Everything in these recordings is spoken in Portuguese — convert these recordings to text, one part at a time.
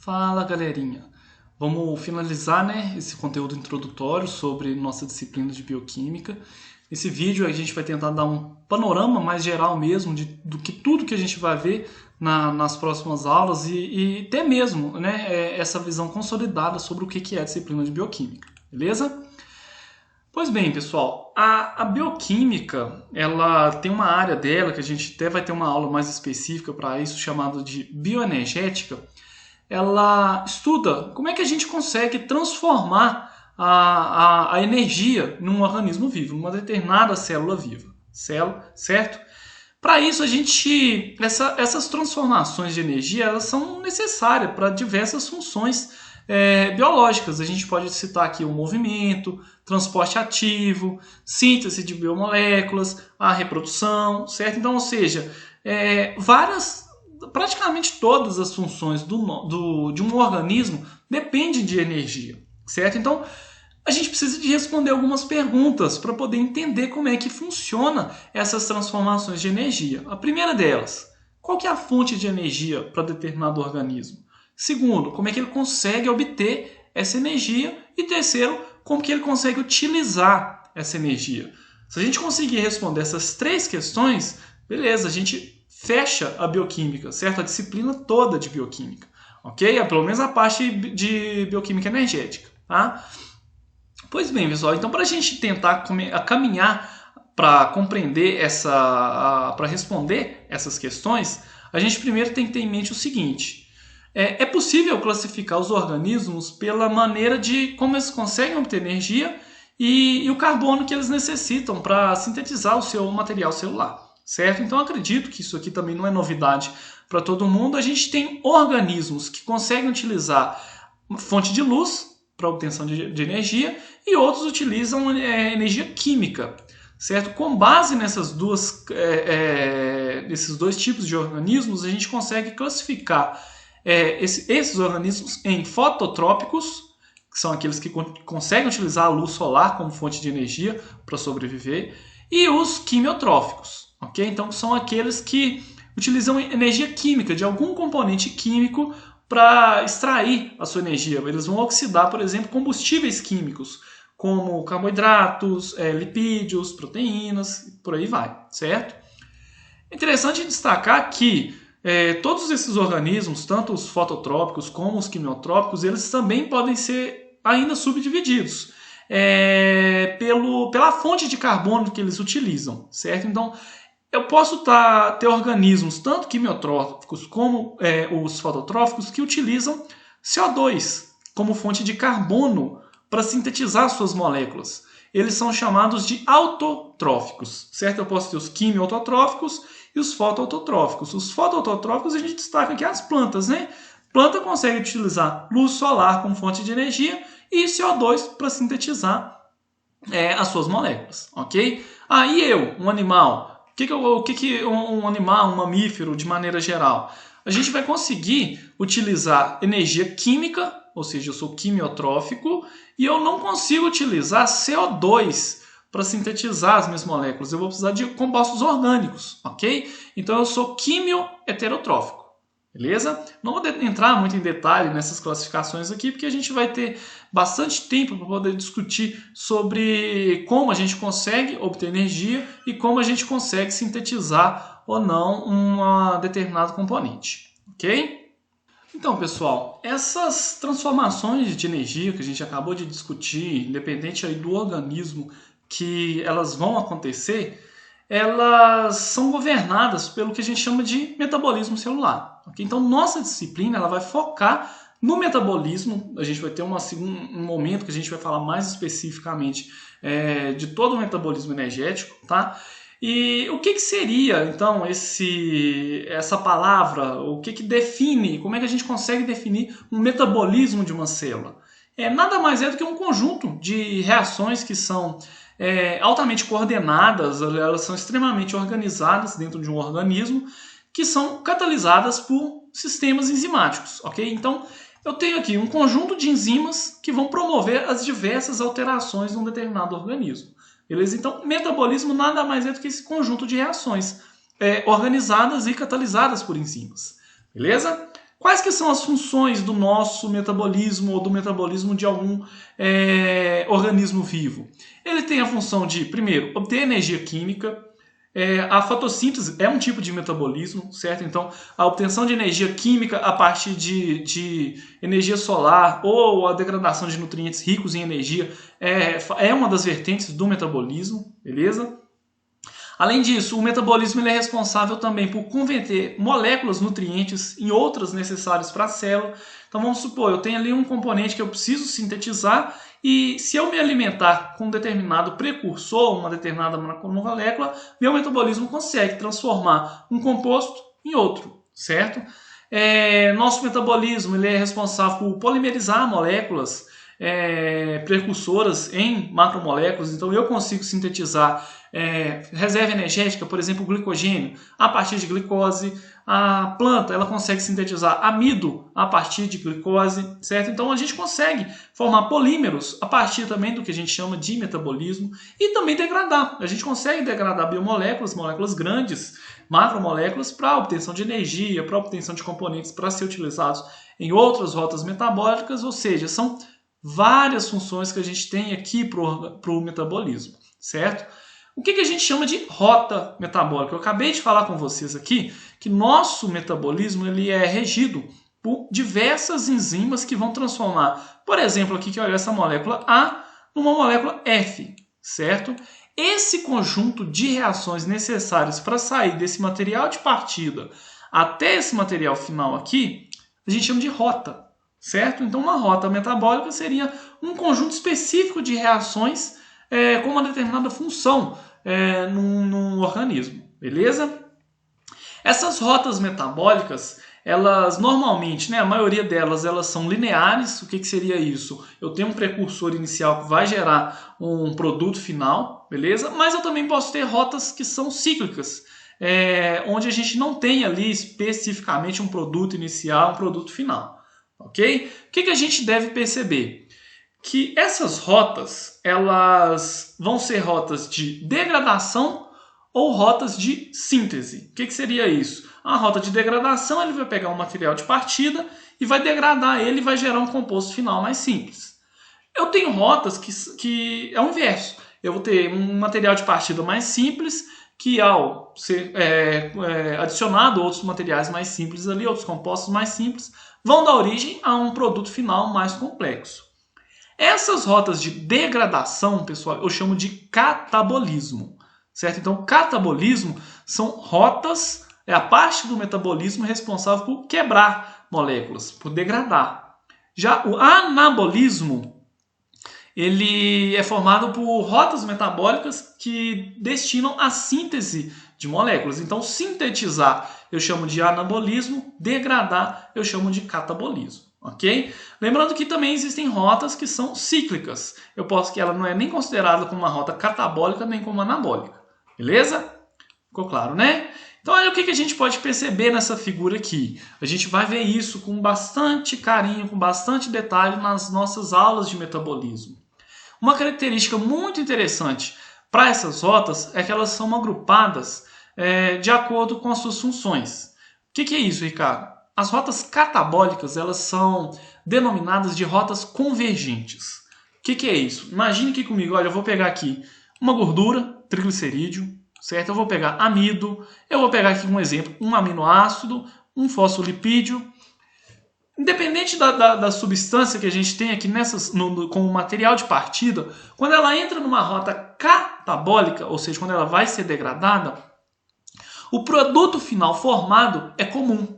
Fala, galerinha! Vamos finalizar, né, esse conteúdo introdutório sobre nossa disciplina de bioquímica. Nesse vídeo a gente vai tentar dar um panorama mais geral mesmo do que tudo que a gente vai ver nas próximas aulas e ter mesmo, né, essa visão consolidada sobre o que é a disciplina de bioquímica, beleza? Pois bem, pessoal, a bioquímica, ela tem uma área dela que a gente até vai ter uma aula mais específica para isso, chamada de bioenergética. Ela estuda como é que a gente consegue transformar a energia num organismo vivo, numa determinada célula viva, certo? Para isso, essas transformações de energia elas são necessárias para diversas funções biológicas. A gente pode citar aqui o movimento, transporte ativo, síntese de biomoléculas, a reprodução, certo? Então, ou seja, praticamente todas as funções de um organismo dependem de energia, certo? Então, a gente precisa de responder algumas perguntas para poder entender como é que funciona essas transformações de energia. A primeira delas, qual que é a fonte de energia para determinado organismo? Segundo, como é que ele consegue obter essa energia? E terceiro, como que ele consegue utilizar essa energia? Se a gente conseguir responder essas três questões, beleza, a gente fecha a bioquímica, certo? A disciplina toda de bioquímica, ok? Pelo menos a parte de bioquímica energética, tá? Pois bem, pessoal, então para a gente tentar caminhar para compreender para responder essas questões, a gente primeiro tem que ter em mente o seguinte: é possível classificar os organismos pela maneira de como eles conseguem obter energia e o carbono que eles necessitam para sintetizar o seu material celular, certo? Então acredito que isso aqui também não é novidade para todo mundo. A gente tem organismos que conseguem utilizar fonte de luz para obtenção de energia e outros utilizam energia química, certo? Com base nesses dois tipos de organismos, a gente consegue classificar esses organismos em fototrópicos, que são aqueles que conseguem utilizar a luz solar como fonte de energia para sobreviver, e os quimiotróficos, ok? Então são aqueles que utilizam energia química de algum componente químico para extrair a sua energia. Eles vão oxidar, por exemplo, combustíveis químicos, como carboidratos, lipídios, proteínas, por aí vai, certo? É interessante destacar que todos esses organismos, tanto os fototrópicos como os quimiotrópicos, eles também podem ser ainda subdivididos pela fonte de carbono que eles utilizam, certo? Então, eu posso ter organismos, tanto quimiotróficos como os fototróficos, que utilizam CO2 como fonte de carbono para sintetizar suas moléculas. Eles são chamados de autotróficos, certo? Eu posso ter os quimiotróficos e os fotoautotróficos. Os fotoautotróficos a gente destaca aqui as plantas, né? Planta consegue utilizar luz solar como fonte de energia e CO2 para sintetizar as suas moléculas, ok? Aí um animal... O que um animal, um mamífero, de maneira geral? A gente vai conseguir utilizar energia química, ou seja, eu sou quimiotrófico, e eu não consigo utilizar CO2 para sintetizar as minhas moléculas. Eu vou precisar de compostos orgânicos, ok? Então eu sou quimioheterotrófico. Beleza? Não vou entrar muito em detalhe nessas classificações aqui, porque a gente vai ter bastante tempo para poder discutir sobre como a gente consegue obter energia e como a gente consegue sintetizar ou não um determinado componente. Ok? Então, pessoal, essas transformações de energia que a gente acabou de discutir, independente aí do organismo que elas vão acontecer, elas são governadas pelo que a gente chama de metabolismo celular. Okay? Então, nossa disciplina ela vai focar no metabolismo. A gente vai ter um momento que a gente vai falar mais especificamente de todo o metabolismo energético. Tá? E o que seria, então, essa palavra? O que define, como é que a gente consegue definir um metabolismo de uma célula? Nada mais é do que um conjunto de reações que são altamente coordenadas, elas são extremamente organizadas dentro de um organismo, que são catalisadas por sistemas enzimáticos, ok? Então, eu tenho aqui um conjunto de enzimas que vão promover as diversas alterações de um determinado organismo, beleza? Então, metabolismo nada mais é do que esse conjunto de reações organizadas e catalisadas por enzimas, beleza? Quais que são as funções do nosso metabolismo ou do metabolismo de algum organismo vivo? Ele tem a função de, primeiro, obter energia química. A fotossíntese é um tipo de metabolismo, certo? Então, a obtenção de energia química a partir de energia solar ou a degradação de nutrientes ricos em energia é uma das vertentes do metabolismo, beleza? Além disso, o metabolismo ele é responsável também por converter moléculas nutrientes em outras necessárias para a célula. Então vamos supor, eu tenho ali um componente que eu preciso sintetizar e se eu me alimentar com um determinado precursor, uma determinada molécula, meu metabolismo consegue transformar um composto em outro, certo? Nosso metabolismo ele é responsável por polimerizar moléculas precursoras em macromoléculas, então eu consigo sintetizar reserva energética, por exemplo, glicogênio, a partir de glicose. A planta ela consegue sintetizar amido a partir de glicose, certo? Então a gente consegue formar polímeros a partir também do que a gente chama de metabolismo e também degradar. A gente consegue degradar biomoléculas, moléculas grandes, macromoléculas, para obtenção de energia, para obtenção de componentes para ser utilizados em outras rotas metabólicas, ou seja, são várias funções que a gente tem aqui para o metabolismo, certo? O que a gente chama de rota metabólica? Eu acabei de falar com vocês aqui que nosso metabolismo ele é regido por diversas enzimas que vão transformar, por exemplo, aqui que olha essa molécula A numa molécula F, certo? Esse conjunto de reações necessárias para sair desse material de partida até esse material final aqui, a gente chama de rota, certo? Então uma rota metabólica seria um conjunto específico de reações com uma determinada função num organismo, beleza? Essas rotas metabólicas, elas normalmente, a maioria delas, elas são lineares. O que seria isso? Eu tenho um precursor inicial que vai gerar um produto final, beleza? Mas eu também posso ter rotas que são cíclicas, onde a gente não tem ali especificamente um produto inicial, um produto final, ok? O que a gente deve perceber? Que essas rotas, elas vão ser rotas de degradação ou rotas de síntese. O que seria isso? A rota de degradação, ele vai pegar um material de partida e vai degradar ele e vai gerar um composto final mais simples. Eu tenho rotas que é o inverso. Eu vou ter um material de partida mais simples que ao ser adicionado outros materiais mais simples ali, outros compostos mais simples, vão dar origem a um produto final mais complexo. Essas rotas de degradação, pessoal, eu chamo de catabolismo, certo? Então, catabolismo são rotas, é a parte do metabolismo responsável por quebrar moléculas, por degradar. Já o anabolismo, ele é formado por rotas metabólicas que destinam à síntese de moléculas. Então, sintetizar eu chamo de anabolismo, degradar eu chamo de catabolismo. Ok? Lembrando que também existem rotas que são cíclicas. Eu posso que ela não é nem considerada como uma rota catabólica nem como anabólica. Beleza? Ficou claro, né? Então, olha o que a gente pode perceber nessa figura aqui. A gente vai ver isso com bastante carinho, com bastante detalhe nas nossas aulas de metabolismo. Uma característica muito interessante para essas rotas é que elas são agrupadas de acordo com as suas funções. O que é isso, Ricardo? As rotas catabólicas, elas são denominadas de rotas convergentes. O que é isso? Imagine aqui comigo, olha, eu vou pegar aqui uma gordura, triglicerídeo, certo? Eu vou pegar amido, eu vou pegar aqui um exemplo, um aminoácido, um fosfolipídio. Independente da substância que a gente tem aqui como material de partida, quando ela entra numa rota catabólica, ou seja, quando ela vai ser degradada, o produto final formado é comum.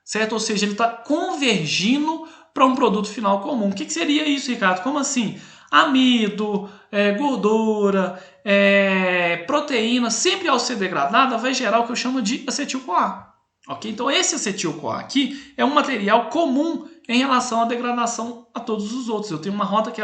Certo? Ou seja, ele está convergindo para um produto final comum. O que seria isso, Ricardo? Como assim? Amido, gordura, proteína, sempre ao ser degradada, vai gerar o que eu chamo de acetil-CoA. Okay? Então, esse acetil-CoA aqui é um material comum em relação à degradação a todos os outros. Eu tenho uma rota que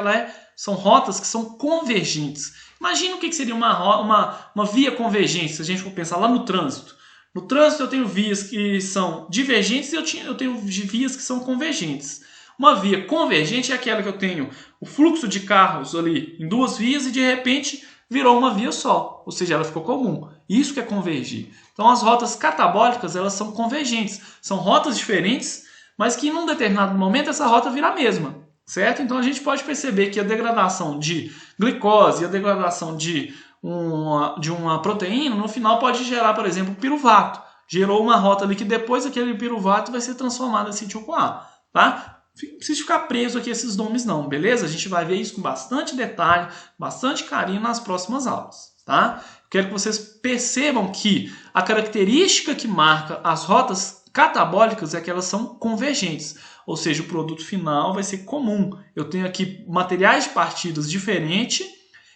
são rotas que são convergentes. Imagina o que seria uma via convergente, se a gente for pensar lá no trânsito. No trânsito eu tenho vias que são divergentes e eu tenho vias que são convergentes. Uma via convergente é aquela que eu tenho o fluxo de carros ali em duas vias e de repente virou uma via só, ou seja, ela ficou comum. Isso que é convergir. Então as rotas catabólicas, elas são convergentes. São rotas diferentes, mas que em um determinado momento essa rota vira a mesma, certo? Então a gente pode perceber que a degradação de glicose e a degradação de uma proteína, no final pode gerar, por exemplo, piruvato. Gerou uma rota ali que depois aquele piruvato vai ser transformado em acetil-CoA, tá? Não precisa ficar preso aqui a esses nomes não, beleza? A gente vai ver isso com bastante detalhe, bastante carinho nas próximas aulas, tá? Quero que vocês percebam que a característica que marca as rotas catabólicas é que elas são convergentes, ou seja, o produto final vai ser comum. Eu tenho aqui materiais de partidas diferentes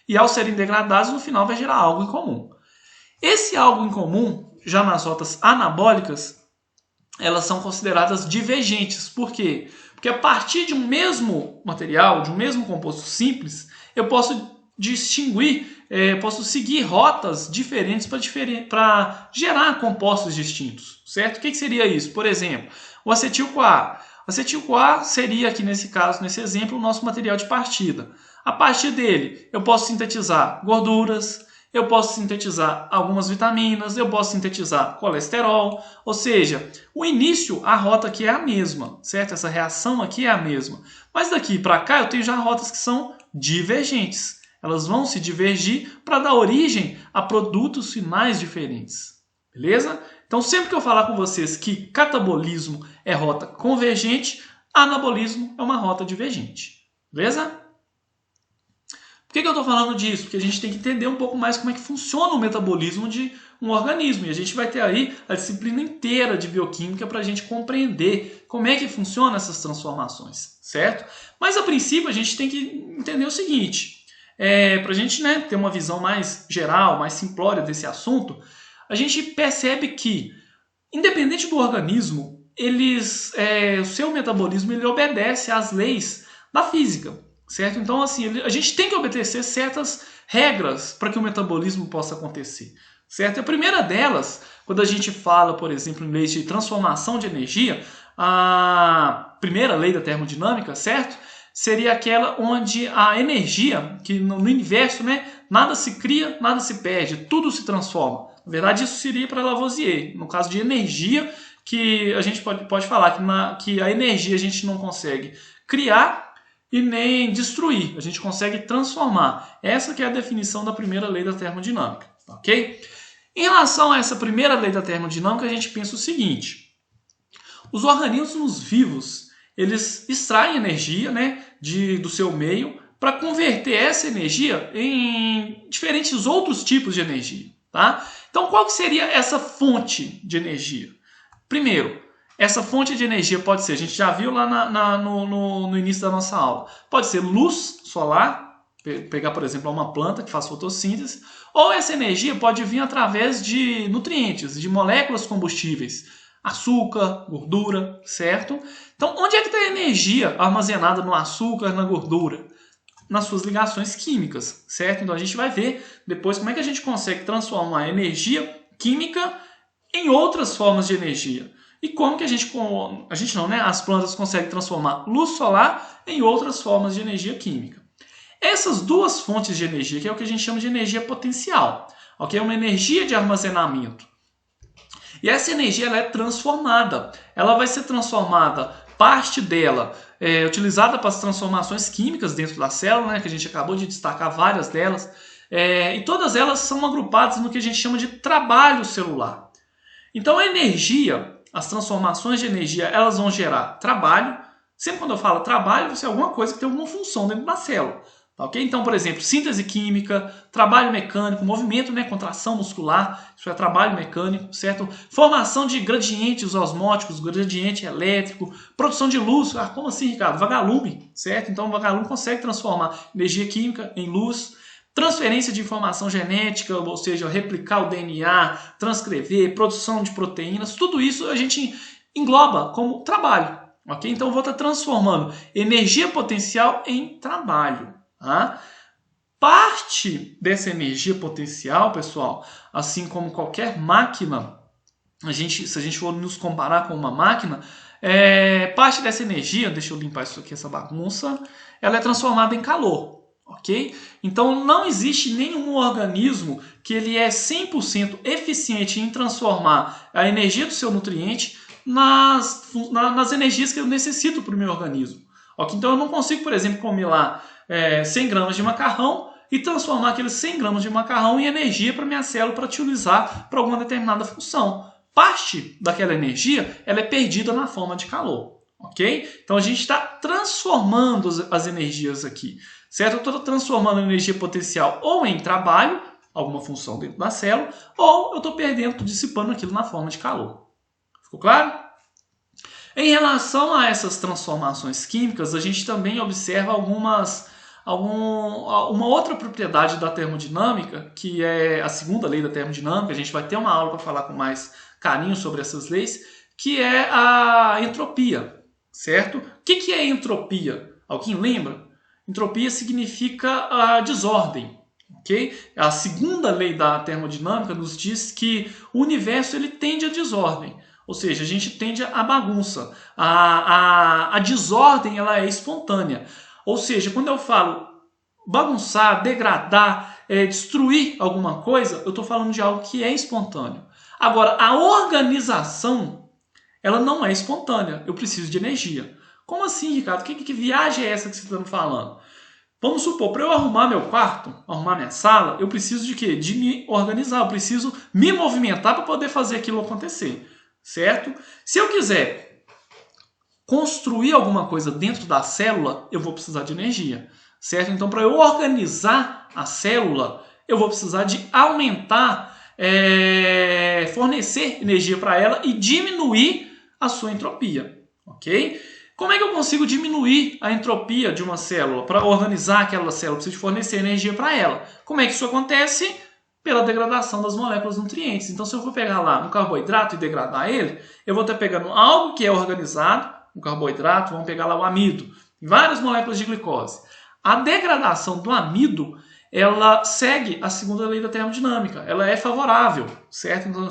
e ao serem degradados, no final vai gerar algo em comum. Esse algo em comum, já nas rotas anabólicas, elas são consideradas divergentes. Por quê? Porque a partir de um mesmo material, de um mesmo composto simples, eu posso distinguir, posso seguir rotas diferentes para gerar compostos distintos, certo? O que seria isso? Por exemplo, o acetil-CoA. O acetil-CoA seria aqui nesse caso, nesse exemplo, o nosso material de partida. A partir dele, eu posso sintetizar gorduras, eu posso sintetizar algumas vitaminas, eu posso sintetizar colesterol, ou seja, o início, a rota aqui é a mesma, certo? Essa reação aqui é a mesma. Mas daqui para cá eu tenho já rotas que são divergentes. Elas vão se divergir para dar origem a produtos finais diferentes, beleza? Então sempre que eu falar com vocês que catabolismo é rota convergente, anabolismo é uma rota divergente, beleza? Por que eu estou falando disso? Porque a gente tem que entender um pouco mais como é que funciona o metabolismo de um organismo. E a gente vai ter aí a disciplina inteira de bioquímica para a gente compreender como é que funcionam essas transformações, certo? Mas a princípio a gente tem que entender o seguinte, para a gente ter uma visão mais geral, mais simplória desse assunto, a gente percebe que, independente do organismo, o seu metabolismo ele obedece às leis da física. Certo? Então, assim, a gente tem que obedecer certas regras para que o metabolismo possa acontecer. Certo? A primeira delas, quando a gente fala, por exemplo, em leis de transformação de energia, a primeira lei da termodinâmica, certo? Seria aquela onde a energia, que no universo, nada se cria, nada se perde, tudo se transforma. Na verdade, isso seria para Lavoisier. No caso de energia, que a gente pode falar que a energia a gente não consegue criar e nem destruir, a gente consegue transformar. Essa que é a definição da primeira lei da termodinâmica, ok? Em relação a essa primeira lei da termodinâmica, a gente pensa o seguinte, os organismos vivos, eles extraem energia do seu meio para converter essa energia em diferentes outros tipos de energia, tá? Então, qual que seria essa fonte de energia? Primeiro, essa fonte de energia pode ser, a gente já viu lá no início da nossa aula, pode ser luz solar, pegar, por exemplo, uma planta que faz fotossíntese, ou essa energia pode vir através de nutrientes, de moléculas combustíveis, açúcar, gordura, certo? Então, onde é que está a energia armazenada no açúcar, na gordura? Nas suas ligações químicas, certo? Então, a gente vai ver depois como é que a gente consegue transformar a energia química em outras formas de energia. E como que as plantas conseguem transformar luz solar em outras formas de energia química. Essas duas fontes de energia, que é o que a gente chama de energia potencial, ok? É uma energia de armazenamento. E essa energia ela é transformada. Ela vai ser transformada, parte dela utilizada para as transformações químicas dentro da célula, que a gente acabou de destacar várias delas, e todas elas são agrupadas no que a gente chama de trabalho celular. Então a energia, as transformações de energia, elas vão gerar trabalho. Sempre quando eu falo trabalho, vai ser alguma coisa que tem alguma função dentro da célula. Tá, ok? Então, por exemplo, síntese química, trabalho mecânico, movimento, contração muscular, isso é trabalho mecânico, certo? Formação de gradientes osmóticos, gradiente elétrico, produção de luz. Como assim, Ricardo? Vagalume, certo? Então, o vagalume consegue transformar energia química em luz. Transferência de informação genética, ou seja, replicar o DNA, transcrever, produção de proteínas, tudo isso a gente engloba como trabalho, ok? Então eu vou estar transformando energia potencial em trabalho, tá? Parte dessa energia potencial, pessoal, assim como qualquer máquina, se a gente for nos comparar com uma máquina, parte dessa energia, deixa eu limpar isso aqui, essa bagunça, ela é transformada em calor. Ok? Então não existe nenhum organismo que ele é 100% eficiente em transformar a energia do seu nutriente nas energias que eu necessito para o meu organismo. Okay? Então eu não consigo, por exemplo, comer lá 100 gramas de macarrão e transformar aqueles 100 gramas de macarrão em energia para minha célula para utilizar para alguma determinada função. Parte daquela energia ela é perdida na forma de calor. Ok? Então a gente está transformando as energias aqui. Certo? Eu estou transformando a energia potencial ou em trabalho, alguma função dentro da célula, ou eu estou perdendo, dissipando aquilo na forma de calor. Ficou claro? Em relação a essas transformações químicas, a gente também observa uma outra propriedade da termodinâmica, que é a segunda lei da termodinâmica. A gente vai ter uma aula para falar com mais carinho sobre essas leis, que é a entropia, certo? O que é entropia? Alguém lembra? Entropia significa a desordem. Okay? A segunda lei da termodinâmica nos diz que o universo ele tende à desordem. Ou seja, a gente tende à bagunça. A desordem ela é espontânea. Ou seja, quando eu falo bagunçar, degradar, destruir alguma coisa, eu estou falando de algo que é espontâneo. Agora, a organização ela não é espontânea. Eu preciso de energia. Como assim, Ricardo? Que viagem é essa que você está me falando? Vamos supor, para eu arrumar meu quarto, arrumar minha sala, eu preciso de quê? De me organizar, eu preciso me movimentar para poder fazer aquilo acontecer, certo? Se eu quiser construir alguma coisa dentro da célula, eu vou precisar de energia, certo? Então, para eu organizar a célula, eu vou precisar de aumentar, fornecer energia para ela e diminuir a sua entropia, ok? Como é que eu consigo diminuir a entropia de uma célula? Para organizar aquela célula, eu preciso fornecer energia para ela. Como é que isso acontece? Pela degradação das moléculas nutrientes. Então, se eu for pegar lá um carboidrato e degradar ele, eu vou estar pegando algo que é organizado, um carboidrato, vamos pegar lá o amido, várias moléculas de glicose. A degradação do amido, ela segue a segunda lei da termodinâmica. Ela é favorável, certo? Então,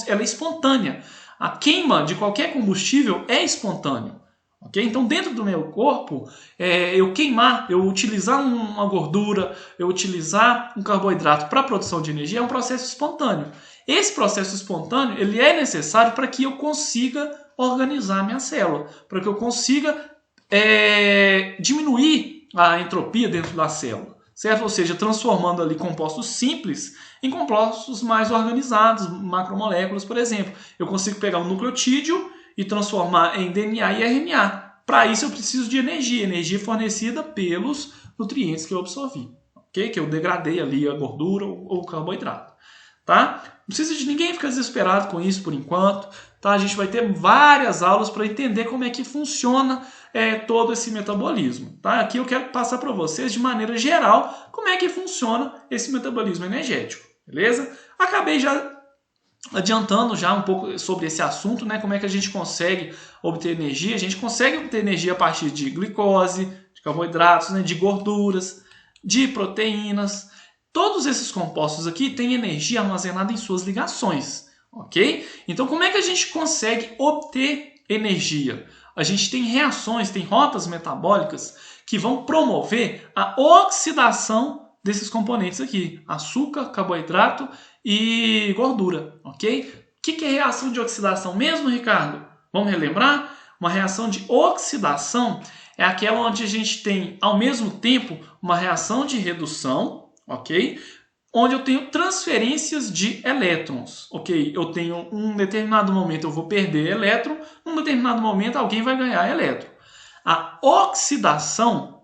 ela é espontânea. A queima de qualquer combustível é espontânea. Okay? Então, dentro do meu corpo, eu utilizar uma gordura, eu utilizar um carboidrato para a produção de energia é um processo espontâneo. Esse processo espontâneo ele é necessário para que eu consiga organizar a minha célula, para que eu consiga diminuir a entropia dentro da célula, certo? Ou seja, transformando ali compostos simples em compostos mais organizados, macromoléculas, por exemplo. Eu consigo pegar um nucleotídeo e transformar em DNA e RNA. Para isso eu preciso de energia fornecida pelos nutrientes que eu absorvi, okay? Que eu degradei ali a gordura ou o carboidrato. Tá? Não precisa de ninguém ficar desesperado com isso por enquanto. Tá? A gente vai ter várias aulas para entender como é que funciona todo esse metabolismo. Tá? Aqui eu quero passar para vocês de maneira geral como é que funciona esse metabolismo energético. Beleza? Acabei já adiantando já um pouco sobre esse assunto, né? Como é que a gente consegue obter energia? A gente consegue obter energia a partir de glicose, de carboidratos, né? De gorduras, de proteínas. Todos esses compostos aqui têm energia armazenada em suas ligações, ok? Então, como é que a gente consegue obter energia? A gente tem reações, tem rotas metabólicas que vão promover a oxidação desses componentes aqui, açúcar, carboidrato e gordura, ok? O que é reação de oxidação mesmo, Ricardo? Vamos relembrar? Uma reação de oxidação é aquela onde a gente tem, ao mesmo tempo, uma reação de redução, ok? Onde eu tenho transferências de elétrons, ok? Eu tenho um determinado momento eu vou perder elétron, num determinado momento alguém vai ganhar elétron. A oxidação,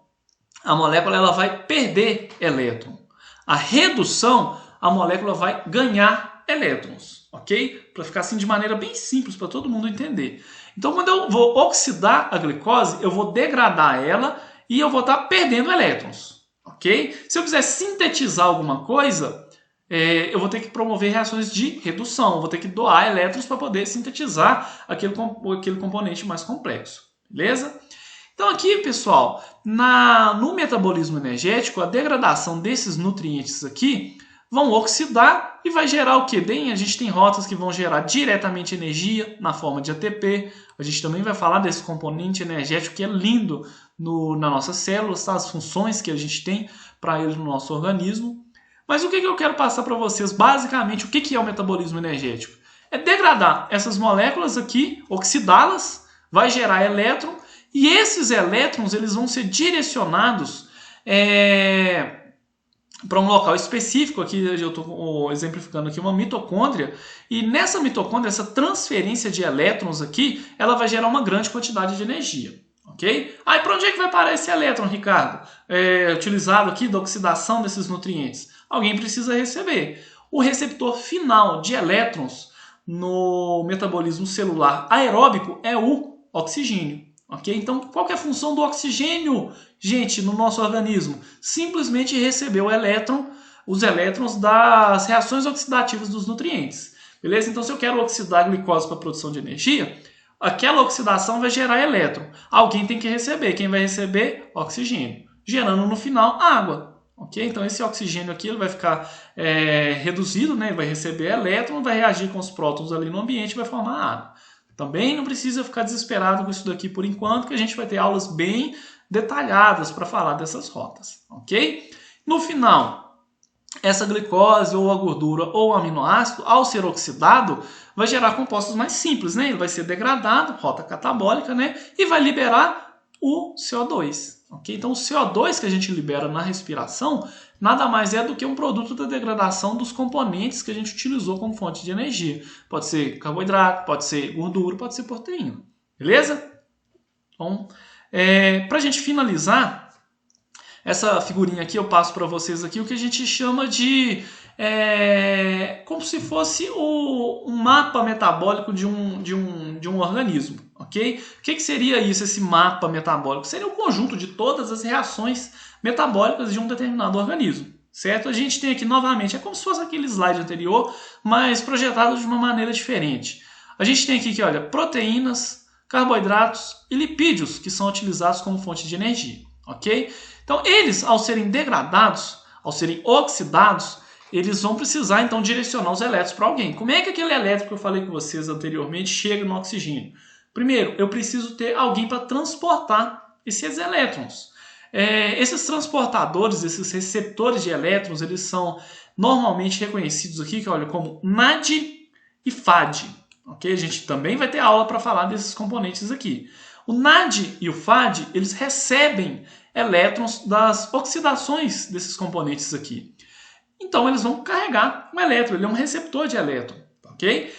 a molécula ela vai perder elétron. A redução, a molécula vai ganhar elétrons, ok? Para ficar assim de maneira bem simples para todo mundo entender. Então, quando eu vou oxidar a glicose, eu vou degradar ela e eu vou estar perdendo elétrons, ok? Se eu quiser sintetizar alguma coisa, eu vou ter que promover reações de redução, eu vou ter que doar elétrons para poder sintetizar aquele componente mais complexo, beleza? Então aqui, pessoal, no metabolismo energético, a degradação desses nutrientes aqui vão oxidar e vai gerar o quê? A gente tem rotas que vão gerar diretamente energia na forma de ATP. A gente também vai falar desse componente energético que é lindo nas nossas células, tá? As funções que a gente tem para ele no nosso organismo. Mas o que eu quero passar para vocês, basicamente, o que é o metabolismo energético? é degradar essas moléculas aqui, oxidá-las, vai gerar elétron, e esses elétrons eles vão ser direcionados para um local específico. Aqui eu estou exemplificando aqui uma mitocôndria, e nessa mitocôndria, essa transferência de elétrons aqui, ela vai gerar uma grande quantidade de energia. Ok? Aí para onde é que vai parar esse elétron, Ricardo? Utilizado aqui da oxidação desses nutrientes. Alguém precisa receber. O receptor final de elétrons no metabolismo celular aeróbico é o oxigênio. Ok? Então, qual que é a função do oxigênio, gente, no nosso organismo? Simplesmente receber os elétrons das reações oxidativas dos nutrientes. Beleza? Então, se eu quero oxidar a glicose para a produção de energia, aquela oxidação vai gerar elétron. Alguém tem que receber. Quem vai receber? Oxigênio. Gerando no final água. Ok? Então esse oxigênio aqui ele vai ficar reduzido, né? Vai receber elétron, vai reagir com os prótons ali no ambiente e vai formar água. Também não precisa ficar desesperado com isso daqui por enquanto, que a gente vai ter aulas bem detalhadas para falar dessas rotas. Ok? No final, essa glicose ou a gordura ou o aminoácido, ao ser oxidado, vai gerar compostos mais simples, né? Ele vai ser degradado, rota catabólica, né? E vai liberar o CO2. Okay? Então, o CO2 que a gente libera na respiração nada mais é do que um produto da degradação dos componentes que a gente utilizou como fonte de energia. Pode ser carboidrato, pode ser gordura, pode ser proteína. Beleza? Então, para a gente finalizar, essa figurinha aqui eu passo para vocês aqui o que a gente chama de como se fosse um mapa metabólico de um organismo, ok? O que seria isso, esse mapa metabólico? Seria o conjunto de todas as reações metabólicas de um determinado organismo, certo? A gente tem aqui novamente, é como se fosse aquele slide anterior, mas projetado de uma maneira diferente. A gente tem aqui, olha, proteínas, carboidratos e lipídios que são utilizados como fonte de energia, ok? Então, eles, ao serem degradados, ao serem oxidados, eles vão precisar, então, direcionar os elétrons para alguém. Como é que aquele elétron que eu falei com vocês anteriormente chega no oxigênio? Primeiro, eu preciso ter alguém para transportar esses elétrons. Esses transportadores, esses receptores de elétrons, eles são normalmente reconhecidos aqui, olha, como NAD e FAD. Okay? A gente também vai ter aula para falar desses componentes aqui. O NAD e o FAD, eles recebem elétrons das oxidações desses componentes aqui. Então, eles vão carregar um elétron, ele é um receptor de elétron, ok?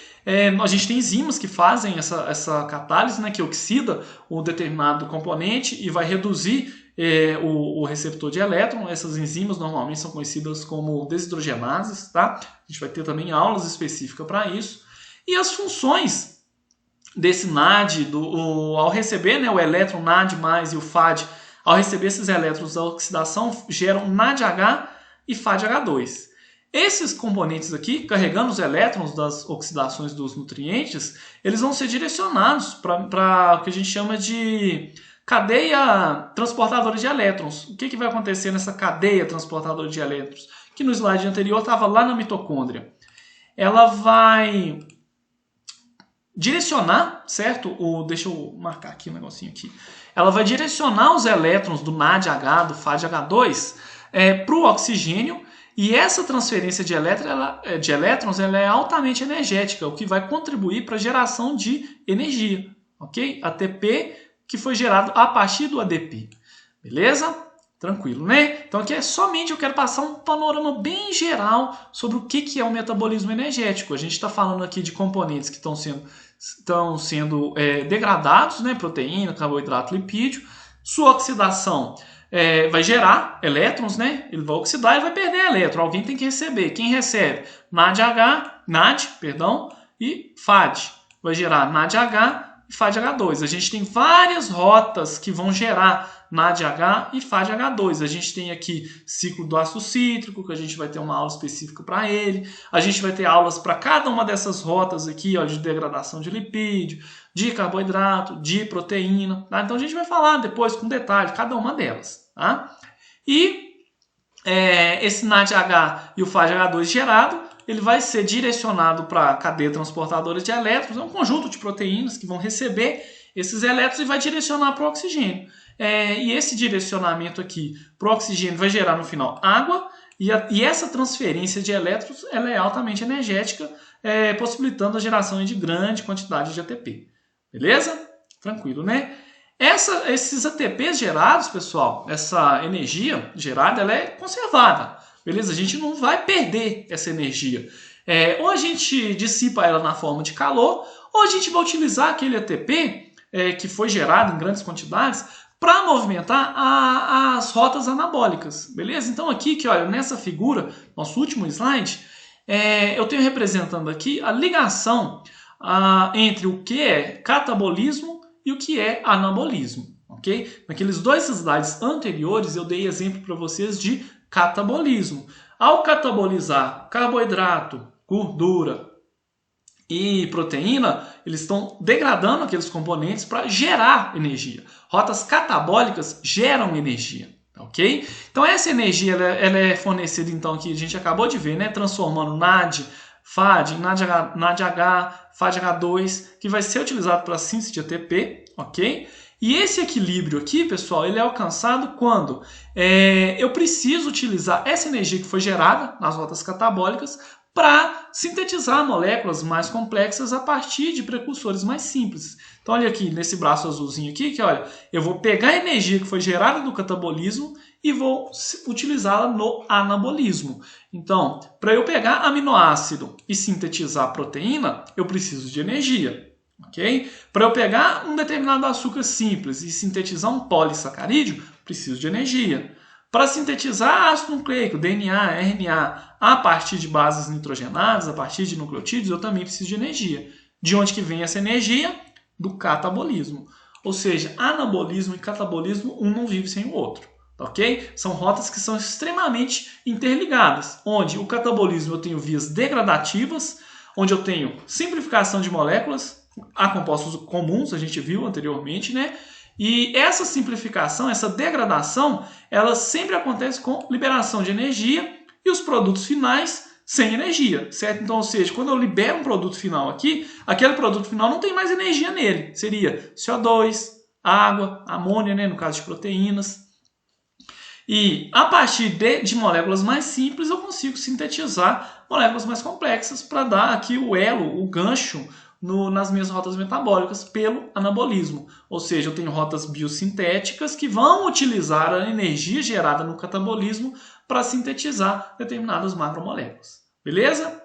A gente tem enzimas que fazem essa catálise, né, que oxida um determinado componente e vai reduzir o receptor de elétron. Essas enzimas normalmente são conhecidas como desidrogenases, tá? A gente vai ter também aulas específicas para isso. E as funções desse NAD, ao receber, né, o elétron NAD+, e o FAD, ao receber esses elétrons da oxidação, geram NADH e FADH2. Esses componentes aqui, carregando os elétrons das oxidações dos nutrientes, eles vão ser direcionados para o que a gente chama de cadeia transportadora de elétrons. O que vai acontecer nessa cadeia transportadora de elétrons? Que no slide anterior estava lá na mitocôndria. Ela vai direcionar, certo? Deixa eu marcar aqui um negocinho aqui. Ela vai direcionar os elétrons do NADH, do FADH2, para o oxigênio, e essa transferência de elétrons ela é altamente energética, o que vai contribuir para a geração de energia, ok? ATP que foi gerado a partir do ADP, beleza? Tranquilo, né? Então aqui eu quero passar um panorama bem geral sobre o que é o metabolismo energético. A gente está falando aqui de componentes que estão sendo degradados, né? Proteína, carboidrato, lipídio. Sua oxidação vai gerar elétrons, né? Ele vai oxidar e vai perder elétron. Alguém tem que receber. Quem recebe? NAD, e FAD. Vai gerar NADH e FADH2. A gente tem várias rotas que vão gerar NADH e FADH2. A gente tem aqui ciclo do ácido cítrico, que a gente vai ter uma aula específica para ele. A gente vai ter aulas para cada uma dessas rotas aqui, ó, de degradação de lipídio, de carboidrato, de proteína. Tá? Então a gente vai falar depois com detalhe cada uma delas. Tá? E esse NADH e o FADH2 gerado, ele vai ser direcionado para a cadeia transportadora de elétrons. É um conjunto de proteínas que vão receber esses elétrons e vai direcionar para o oxigênio. E esse direcionamento aqui para o oxigênio vai gerar no final água, e essa transferência de elétrons ela é altamente energética, possibilitando a geração de grande quantidade de ATP. Beleza? Tranquilo, né? Esses ATPs gerados, pessoal, essa energia gerada, ela é conservada. Beleza? A gente não vai perder essa energia. Ou a gente dissipa ela na forma de calor, ou a gente vai utilizar aquele ATP que foi gerado em grandes quantidades para movimentar as rotas anabólicas, beleza? Então aqui, que olha, nessa figura, nosso último slide, eu tenho representando aqui a ligação entre o que é catabolismo e o que é anabolismo, ok? Naqueles dois slides anteriores eu dei exemplo para vocês de catabolismo. Ao catabolizar carboidrato, gordura e proteína, eles estão degradando aqueles componentes para gerar energia. Rotas catabólicas geram energia, ok? Então essa energia ela é fornecida, então, aqui a gente acabou de ver, né? Transformando NAD, FAD, NADH, FADH2, que vai ser utilizado para a síntese de ATP, ok? E esse equilíbrio aqui, pessoal, ele é alcançado quando eu preciso utilizar essa energia que foi gerada nas rotas catabólicas para sintetizar moléculas mais complexas a partir de precursores mais simples. Então, olha aqui, nesse braço azulzinho aqui, que olha, eu vou pegar a energia que foi gerada do catabolismo e vou utilizá-la no anabolismo. Então, para eu pegar aminoácido e sintetizar proteína, eu preciso de energia. Okay? Para eu pegar um determinado açúcar simples e sintetizar um polissacarídeo, preciso de energia. Para sintetizar ácido nucleico, DNA, RNA, a partir de bases nitrogenadas, a partir de nucleotídeos, eu também preciso de energia. De onde que vem essa energia? Do catabolismo. Ou seja, anabolismo e catabolismo, um não vive sem o outro. Ok? São rotas que são extremamente interligadas, onde o catabolismo eu tenho vias degradativas, onde eu tenho simplificação de moléculas a compostos comuns, a gente viu anteriormente, né? E essa simplificação, essa degradação, ela sempre acontece com liberação de energia e os produtos finais sem energia, certo? Então, ou seja, quando eu libero um produto final aqui, aquele produto final não tem mais energia nele. Seria CO2, água, amônia, né, no caso de proteínas. E a partir de moléculas mais simples, eu consigo sintetizar moléculas mais complexas para dar aqui o elo, o gancho, nas minhas rotas metabólicas pelo anabolismo. Ou seja, eu tenho rotas biosintéticas que vão utilizar a energia gerada no catabolismo para sintetizar determinadas macromoléculas. Beleza?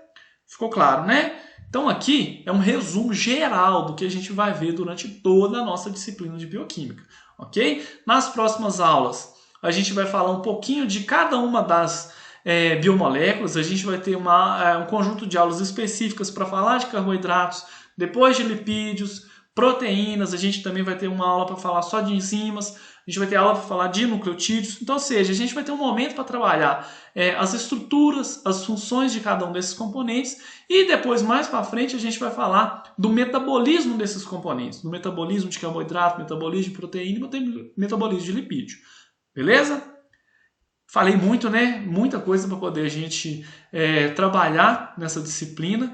Ficou claro, né? Então aqui é um resumo geral do que a gente vai ver durante toda a nossa disciplina de bioquímica. Ok? Nas próximas aulas a gente vai falar um pouquinho de cada uma das biomoléculas. A gente vai ter um conjunto de aulas específicas para falar de carboidratos, depois de lipídios, proteínas. A gente também vai ter uma aula para falar só de enzimas. A gente vai ter aula para falar de nucleotídeos. Então, ou seja, a gente vai ter um momento para trabalhar as estruturas, as funções de cada um desses componentes. E depois, mais para frente, a gente vai falar do metabolismo desses componentes. Do metabolismo de carboidrato, metabolismo de proteína e metabolismo de lipídio. Beleza? Falei muito, né? Muita coisa para poder a gente trabalhar nessa disciplina.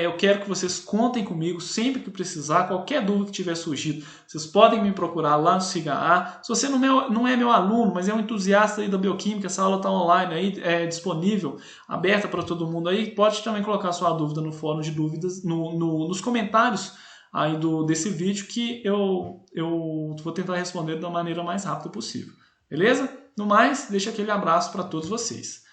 Eu quero que vocês contem comigo sempre que precisar. Qualquer dúvida que tiver surgido, vocês podem me procurar lá no SIGA. Se você não é meu aluno, mas é um entusiasta aí da bioquímica, essa aula está online aí, disponível, aberta para todo mundo aí. Pode também colocar sua dúvida no fórum de dúvidas, nos comentários aí desse vídeo, que eu vou tentar responder da maneira mais rápida possível. Beleza? No mais, deixo aquele abraço para todos vocês.